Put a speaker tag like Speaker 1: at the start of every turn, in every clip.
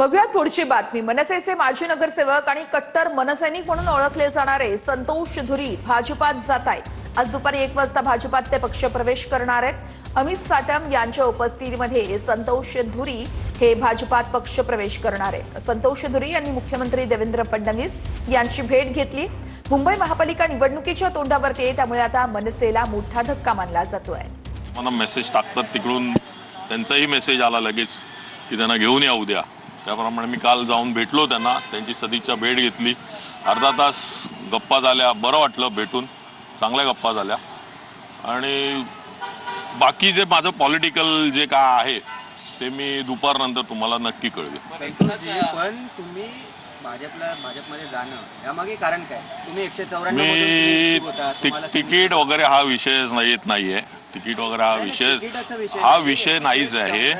Speaker 1: बघूयात पुढची बातमी। मनसेचे माजी नगरसेवक आणि कट्टर मनसैनिक म्हणून ओळखले जाणारे संतोष धुरी भाजपात जात आहेत। आज दुपारी 1 वाजता भाजपात ते पक्षप्रवेश करणार आहेत। अमित साटम यांच्या उपस्थितीमध्ये संतोष धुरी हे भाजपात पक्षप्रवेश करणार आहेत। संतोष धुरी यांनी मुख्यमंत्री देवेंद्र फडणवीस यांची भेट घेतली। मुंबई महापालिका निवडणुकीच्या तोंडावरती आहे, त्यामुळे आता मनसेला मोठा धक्का मानला जातोय।
Speaker 2: मला मेसेज टाकतात तिकडून, त्यांचाही मेसेज आला लगेच की त्यांना घेऊन या उद्या। त्याप्रमाणे मी काल जाऊन भेटलो त्यांना, त्यांची सदिच्छा भेट घेतली। अर्धा तास गप्पा झाल्या, बरं वाटलं भेटून, चांगल्या गप्पा झाल्या। आणि बाकी जे माझं पॉलिटिकल जे काय आहे ते मी दुपारनंतर तुम्हाला नक्की कळवेन।
Speaker 3: पण तुम्ही भाजपमध्ये जाणं यामागे कारण काय? तुम्ही 194
Speaker 2: मी तिकीट वगैरे हा विषय येत नाहीये। तिकीट वगैरे हा विषय नाहीच आहे।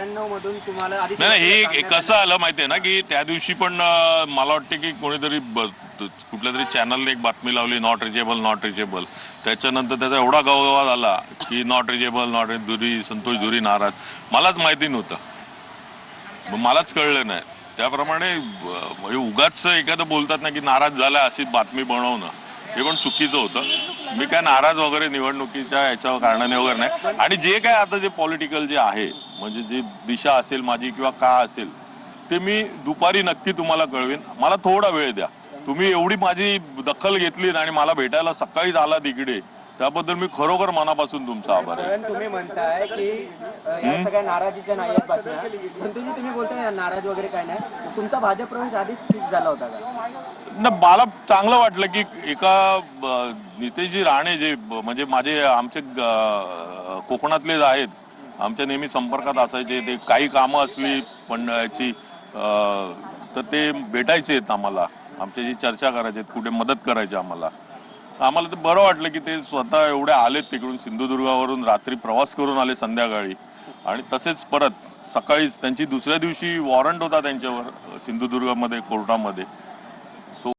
Speaker 2: नाही, हे कसं आलं माहितीये ना की त्या दिवशी पण मला वाटते की कोणीतरी कुठल्या तरी चॅनलने एक बातमी लावली, नॉट रिचेबल। त्याच्यानंतर त्याचा एवढा गवगवा झाला की नॉट रिचेबल धुरी, संतोष धुरी नाराज। मलाच माहिती नव्हतं, मलाच कळलं नाही। त्याप्रमाणे म्हणजे उगाच एखादं बोलतात ना की नाराज झाला अशी बातमी बनवणं, हे पण चुकीचं होतं। मी काय नाराज वगैरे निवडणुकीच्या याच्या कारणाने वगैरे नाही। आणि जे काय आता जे पॉलिटिकल जे आहे, म्हणजे जी दिशा असेल माझी किंवा का असेल, ते मी दुपारी नक्की तुम्हाला कळवेन। मला थोडा वेळ द्या। तुम्ही एवढी माझी दखल घेतलीत आणि मला भेटायला सकाळीच आला तिकडे, त्याबद्दल मी खरोखर मनापासून तुमचा आभार आहे।
Speaker 3: तुम्ही म्हणताय की या सगळ्या नाराजीच्या नाही आहेत बातम्या, पण तुम्ही बोलताय नाराज वगैरे काय नाही, तुमचा भाजप प्रवेश आधीच फिक्स झाला होता का?
Speaker 2: ना, मला चांगलं वाटलं की एका नितेशजी राणे जे म्हणजे माझे आमचे कोकणातले आहेत, आमच्या नेहमी संपर्कात असायचे, ते काही कामं असली पण याची तर ते भेटायचे आहेत आम्हाला, आमच्या जी चर्चा करायचे, कुठे मदत करायची आम्हाला ते बरं वाटलं की ते स्वतः एवढे आलेत तिकडून, सिंधुदुर्गावरून रात्री प्रवास करून आले संध्याकाळी। आणि तसेच परत सकाळीच त्यांची दुसऱ्या दिवशी वॉरंट होता त्यांच्यावर सिंधुदुर्गामध्ये कोर्टामध्ये,